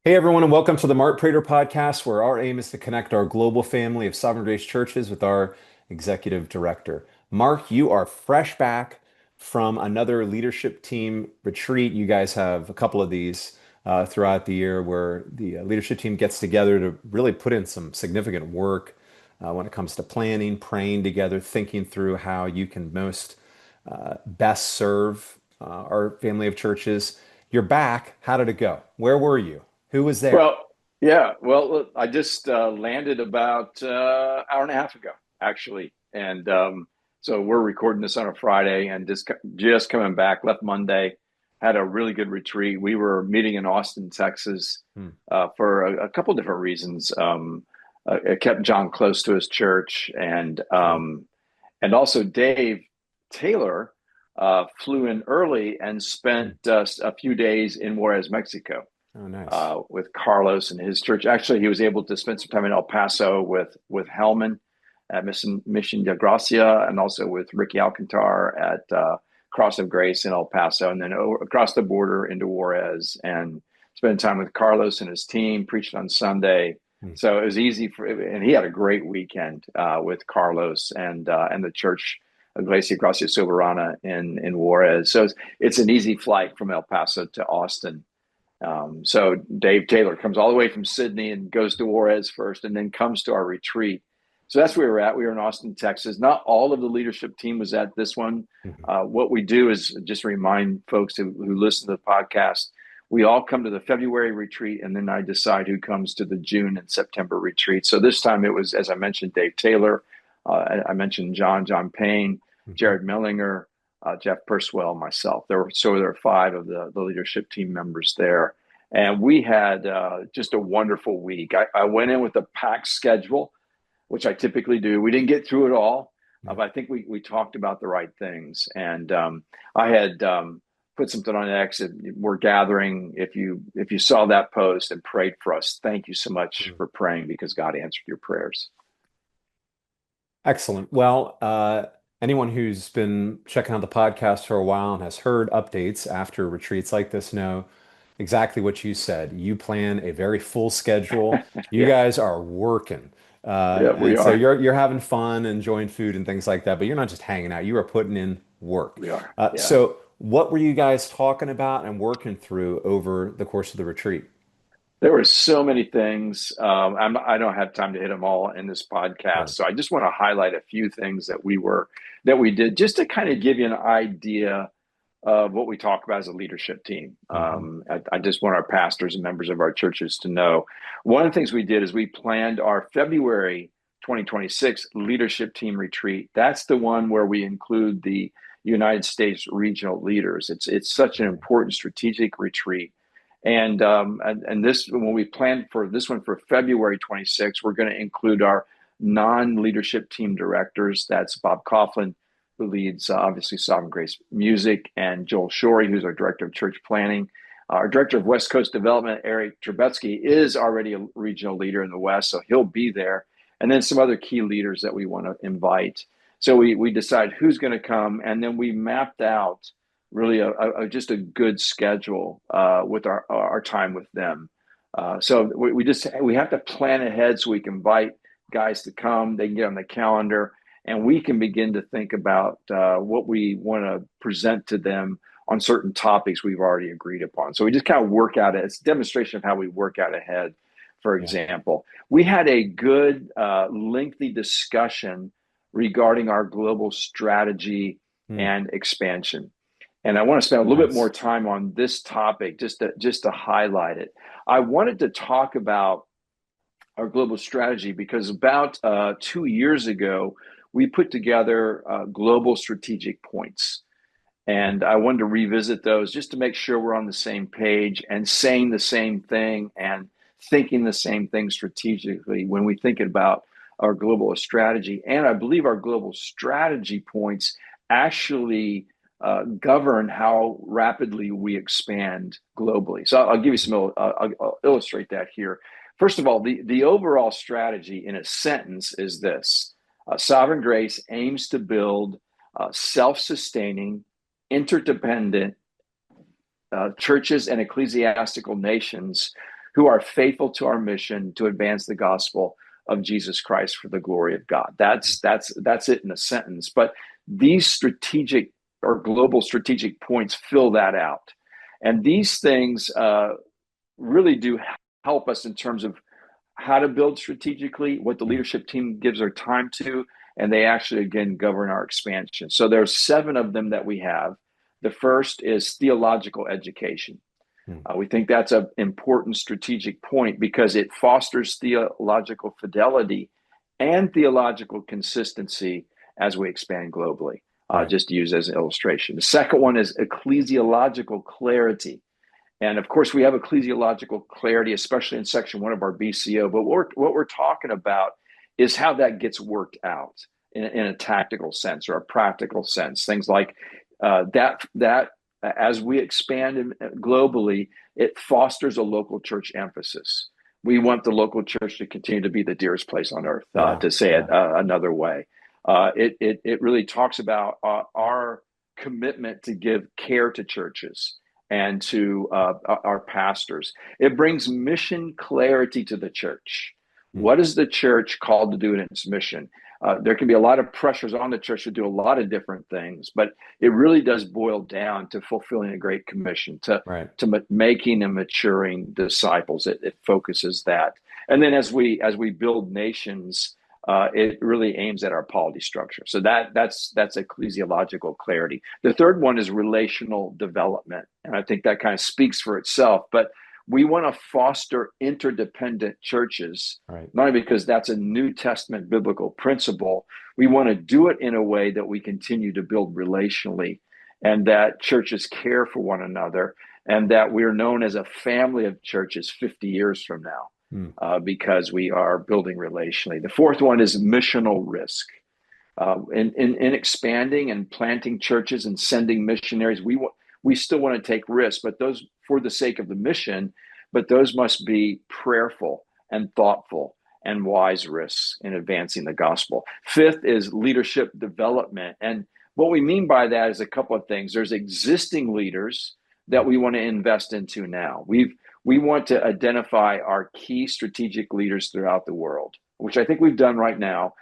Hey everyone, and welcome to the Prater podcast, where our aim is to connect our global family of Sovereign Grace churches with our executive director. Mark, you are fresh back from another leadership team retreat. You guys have a couple of these throughout the year where the leadership team gets together to really put in some significant work when it comes to planning, praying together, thinking through how you can most best serve our family of churches. You're back. How did it go? Where were you? Who was there? Well, yeah. Well, look, I just landed about hour and a half ago, actually, and so we're recording this on a Friday, and just coming back. Left Monday, had a really good retreat. We were meeting in Austin, Texas, Hmm. for a couple different reasons. It kept John close to his church, Sure. and also Dave Taylor flew in early and Hmm. spent a few days in Juarez, Mexico, Oh, nice. with Carlos and his church. Actually, he was able to spend some time in El Paso with Hellman at Mission de Gracia, and also with Ricky Alcantar at Cross of Grace in El Paso, and then across the border into Juarez, and spent time with Carlos and his team. Preached on Sunday, Hmm. so it was easy and he had a great weekend with Carlos and the church. Iglesia Gracia Soberana in Juarez. So it's an easy flight from El Paso to Austin. So Dave Taylor comes all the way from Sydney and goes to Juarez first, and then comes to our retreat. So that's where we were at. We were in Austin, Texas. Not all of the leadership team was at this one. Mhm. What we do is just remind folks who listen to the podcast, we all come to the February retreat, and then I decide who comes to the June and September retreat. So this time it was, as I mentioned, Dave Taylor. I mentioned John Payne, Mhm. Jared Millinger, Jeff Purswell, myself. There were five of the leadership team members there, and we had just a wonderful week. I went in with a packed schedule, which I typically do. We didn't get through it all, Yeah. but I think we talked about the right things. And I had put something on X. We're gathering. If you saw that post and prayed for us, thank you so much Mm. for praying, because God answered your prayers. Excellent. Well, anyone who's been checking out the podcast for a while and has heard updates after retreats like this know exactly what you said. You plan a very full schedule. You Yeah, guys are working. yeah, we And so are. you're having fun, enjoying food and things like that, but you're not just hanging out. You are putting in work. We are. Yeah. So what were you guys talking about and working through over the course of the retreat? There were so many things. I don't have time to hit them all in this podcast, Sure. so I just want to highlight a few things that we did, just to kind of give you an idea of what we talk about as a leadership team. Hmm. I just want our pastors and members of our churches to know. One of the things we did is we planned our February 2026 leadership team retreat. That's the one where we include the United States regional leaders. It's such an important strategic retreat. And this, when we planned for this one for February 26th, we're going to include our non-leadership team directors. That's Bob Coughlin, who leads obviously Sovereign Grace Music, and Joel Shorey, who's our director of church planning. Our director of West Coast Development, Eric Trebetsky, is already a regional leader in the West, so he'll be there. And then some other key leaders that we want to invite. So we decide who's going to come, and then we mapped out really just a good schedule with our time with them. So we have to plan ahead so we can invite guys to come. They can get on the calendar, and we can begin to think about what we want to present to them on certain topics we've already agreed upon. So we just kind of work out it. It's a demonstration of how we work out ahead. For Yeah. example, we had a good, lengthy discussion regarding our global strategy Hmm. and expansion. And I want to spend a little bit more Nice. time on this topic, just to highlight it. I wanted to talk about our global strategy because about 2 years ago, we put together global strategic points. And I wanted to revisit those just to make sure we're on the same page and saying the same thing and thinking the same thing strategically when we think about our global strategy. And I believe our global strategy points actually govern how rapidly we expand globally. So I'll give you some, I'll illustrate that here. First of all, the overall strategy in a sentence is this: Sovereign Grace aims to build self sustaining, interdependent churches and ecclesiastical nations who are faithful to our mission to advance the gospel of Jesus Christ for the glory of God. That's it in a sentence. But these strategic or global strategic points fill that out. And these things really do help us in terms of how to build strategically, what the leadership team gives their time to, and they actually, again, govern our expansion. So there's 7 of them that we have. The first is theological education. We think that's an important strategic point because it fosters theological fidelity and theological consistency as we expand globally, just to use as an illustration. The second one is ecclesiological clarity. And of course, we have ecclesiological clarity, especially in section 1 of our BCO. But what we're talking about is how that gets worked out in a tactical sense or a practical sense. Things like that as we expand globally, it fosters a local church emphasis. We want the local church to continue to be the dearest place on earth, to say it another way. It really talks about our commitment to give care to churches and to our pastors. It brings mission clarity to the church. What is the church called to do in its mission? There can be a lot of pressures on the church to do a lot of different things, but it really does boil down to fulfilling a great commission, to making and maturing disciples. It focuses that. And then as we build nations, it really aims at our polity structure. So that's ecclesiological clarity. The third one is relational development. And I think that kind of speaks for itself, but we want to foster interdependent churches, not only because that's a New Testament biblical principle. We want to do it in a way that we continue to build relationally and that churches care for one another and that we're known as a family of churches 50 years from now because we are building relationally. The fourth one is missional risk. In expanding and planting churches and sending missionaries, we still want to take risks, but those for the sake of the mission, but those must be prayerful and thoughtful and wise risks in advancing the gospel. Fifth is leadership development. And what we mean by that is a couple of things. There's existing leaders that we want to invest into now. We want to identify our key strategic leaders throughout the world, which I think we've done right now.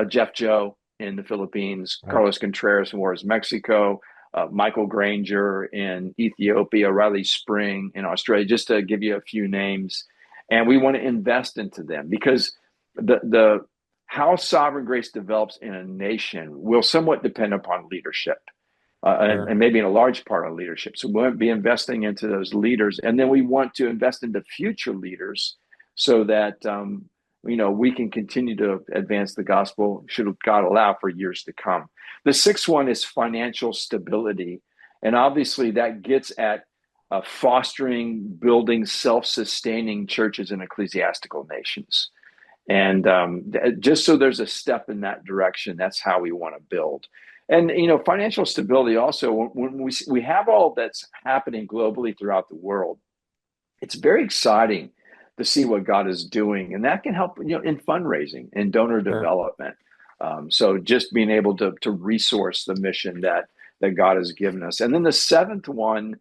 Jeff Joe in the Philippines, Carlos Contreras in Juarez, Mexico, Michael Granger in Ethiopia, Riley Spring in Australia, just to give you a few names. And we want to invest into them because the how sovereign grace develops in a nation will somewhat depend upon leadership, and maybe in a large part on leadership. So we want to be investing into those leaders. And then we want to invest into future leaders so that we can continue to advance the gospel, should God allow, for years to come. The sixth one is financial stability. And obviously that gets at fostering, building self-sustaining churches in ecclesiastical nations. And just so there's a step in that direction, that's how we want to build. And, financial stability also, when we have all that's happening globally throughout the world, it's very exciting to see what God is doing. And that can help, in fundraising and donor development. So just being able to resource the mission that God has given us. And then the seventh one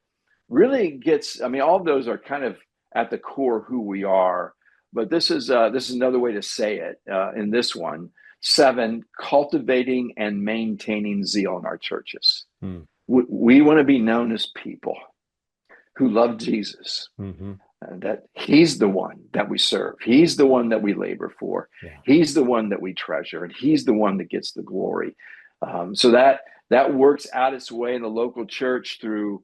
really gets, all of those are kind of at the core of who we are. But this is another way to say it in this one. 7, cultivating and maintaining zeal in our churches. We want to be known as people who love Jesus. That he's the one that we serve. He's the one that we labor for. He's the one that we treasure, and he's the one that gets the glory. So that works out its way in the local church through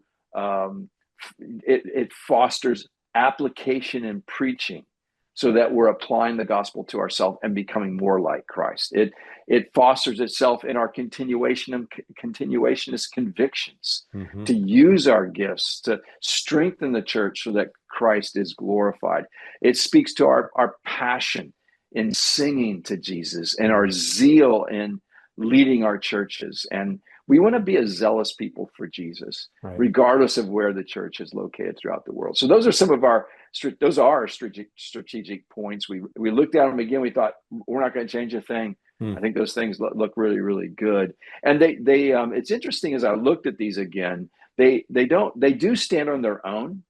it fosters application and preaching, so that we're applying the gospel to ourselves and becoming more like Christ. It fosters itself in our continuationist convictions to use our gifts to strengthen the church so that Christ is glorified. It speaks to our passion in singing to Jesus and our zeal in leading our churches. And we want to be a zealous people for Jesus, regardless of where the church is located throughout the world. So those are some of our strategic points. We looked at them again. We thought, we're not going to change a thing. I think those things look really, really good. And they it's interesting as I looked at these again, they do stand on their own,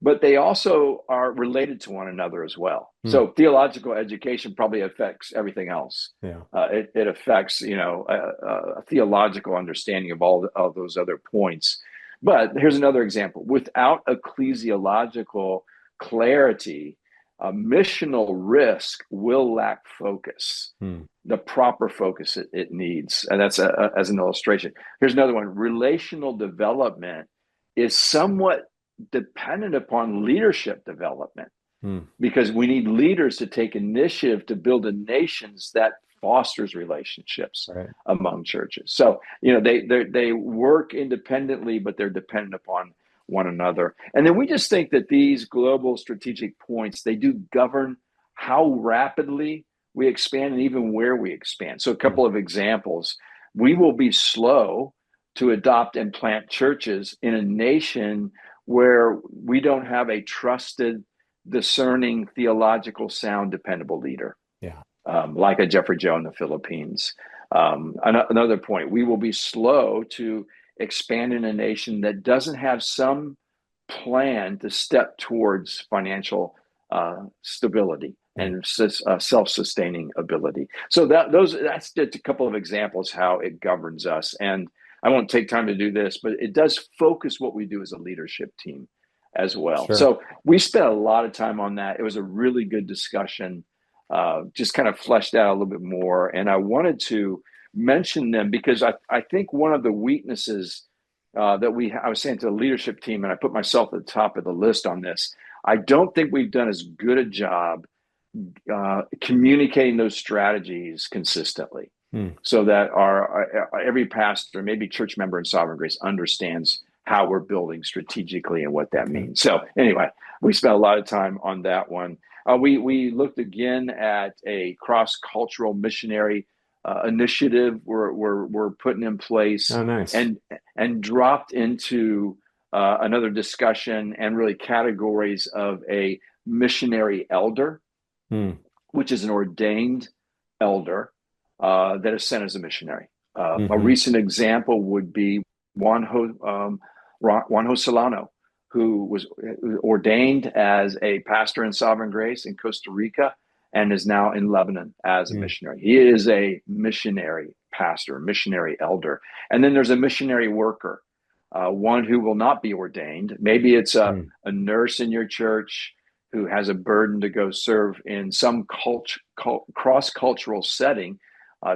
but they also are related to one another as well. Hmm. So theological education probably affects everything else. Yeah. It affects, a theological understanding of all of those other points. But here's another example. Without ecclesiological clarity, missional risk will lack focus, Hmm. the proper focus it needs. And that's as an illustration. Here's another one. Relational development is somewhat dependent upon leadership development Hmm. because we need leaders to take initiative to build a nations that fosters relationships Right. among churches. So, they work independently, but they're dependent upon one another. And then we just think that these global strategic points, they do govern how rapidly we expand and even where we expand. So a Hmm. couple of examples. We will be slow to adopt and plant churches in a nation where we don't have a trusted, discerning, theological, sound, dependable leader, Yeah. like a Jeffrey Joe in the Philippines. Another point, we will be slow to expand in a nation that doesn't have some plan to step towards financial stability Hmm. and self-sustaining ability. So that's just a couple of examples how it governs us. And I won't take time to do this, but it does focus what we do as a leadership team as well. Sure. So we spent a lot of time on that. It was a really good discussion, just kind of fleshed out a little bit more. And I wanted to mention them because I think one of the weaknesses I was saying to the leadership team, and I put myself at the top of the list on this. I don't think we've done as good a job communicating those strategies consistently, Hmm. so that our every pastor, maybe church member in Sovereign Grace, understands how we're building strategically and what that Okay. means. So anyway, we spent a lot of time on that one. We looked again at a cross cultural missionary initiative we're putting in place, Oh, nice. and dropped into another discussion and really categories of a missionary elder, Hmm. which is an ordained elder that is sent as a missionary. A Hmm. recent example would be Juan Solano, who was ordained as a pastor in Sovereign Grace in Costa Rica and is now in Lebanon as a Hmm. missionary. He is a missionary pastor, missionary elder. And then there's a missionary worker, one who will not be ordained. Maybe it's Hmm. a nurse in your church who has a burden to go serve in some cross cultural setting,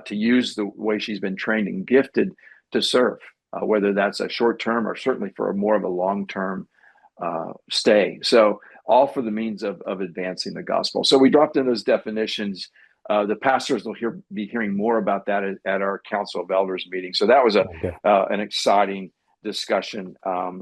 to use the way she's been trained and gifted to serve, whether that's a short term or certainly for a more of a long term stay. So, all for the means of advancing the gospel. So, we dropped in those definitions. The pastors will be hearing more about that at our Council of Elders meeting. So, that was Okay. an exciting discussion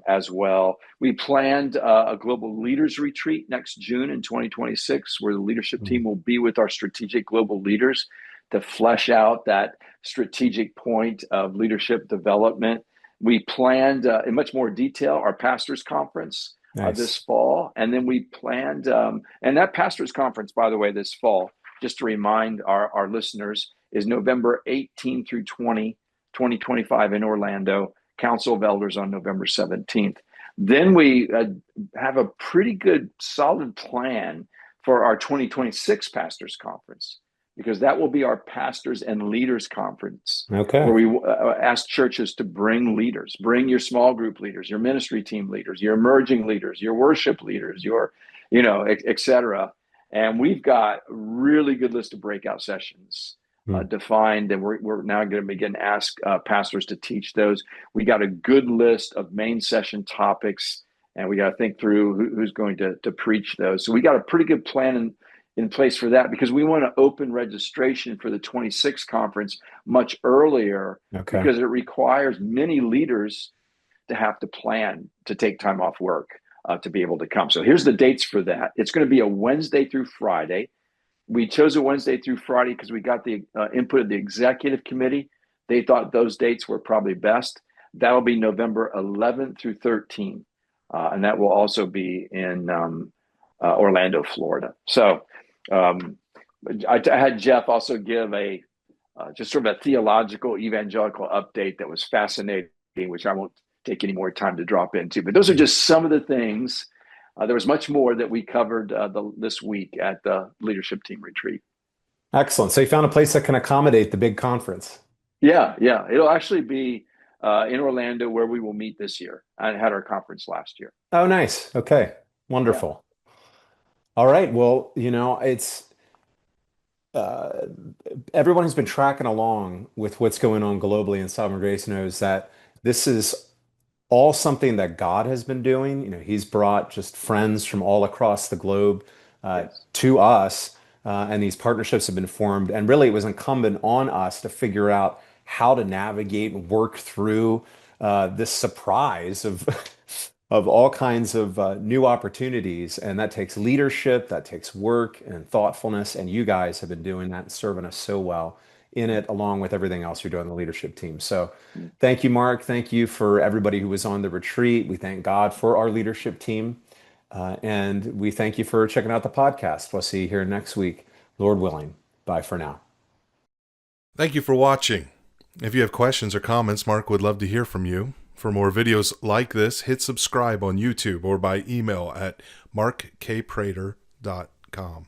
as well. We planned a global leaders retreat next June in 2026, where the leadership Hmm. team will be with our strategic global leaders to flesh out that strategic point of leadership development. We planned in much more detail our pastors conference this Nice. fall. And then we planned, and that pastors conference, by the way, this fall, just to remind our listeners, is November 18 through 2025 in Orlando. Council of Elders on November 17th. Then we have a pretty good, solid plan for our 2026 Pastors Conference, because that will be our Pastors and Leaders Conference, Okay. where we ask churches to bring leaders, bring your small group leaders, your ministry team leaders, your emerging leaders, your worship leaders, et cetera. And we've got a really good list of breakout sessions Hmm. defined, and we're now going to begin to ask pastors to teach those. We got a good list of main session topics, and we got to think through who's going to preach those. So we got a pretty good plan in place for that, because we want to open registration for the 26th conference much earlier, Okay. because it requires many leaders to have to plan to take time off work to be able to come. So here's the dates for that. It's going to be a Wednesday through Friday. We chose a Wednesday through Friday because we got the input of the executive committee. They thought those dates were probably best. That'll be November 11th through 13th. And that will also be in Orlando, Florida. So I had Jeff also give a just sort of a theological evangelical update that was fascinating, which I won't take any more time to drop into. But those are just some of the things there was much more that we covered this week at the leadership team retreat. Excellent. So you found a place that can accommodate the big conference. Yeah, yeah. It'll actually be in Orlando where we will meet this year. I had our conference last year. Oh, nice. Okay. Yeah. Wonderful. All right. Well, it's uh, everyone who's been tracking along with what's going on globally in Sovereign Grace knows that this is all something that God has been doing. He's brought just friends from all across the globe Yes. to us, and these partnerships have been formed. And really, it was incumbent on us to figure out how to navigate and work through this surprise of of all kinds of new opportunities. And that takes leadership, that takes work and thoughtfulness. And you guys have been doing that and serving us so well in it, along with everything else you're doing on the leadership team. So thank you, Mark. Thank you for everybody who was on the retreat. We thank God for our leadership team. And we thank you for checking out the podcast. We'll see you here next week, Lord willing. Bye for now. Thank you for watching. If you have questions or comments, Mark would love to hear from you. For more videos like this, hit subscribe on YouTube or by email at markkprater.com.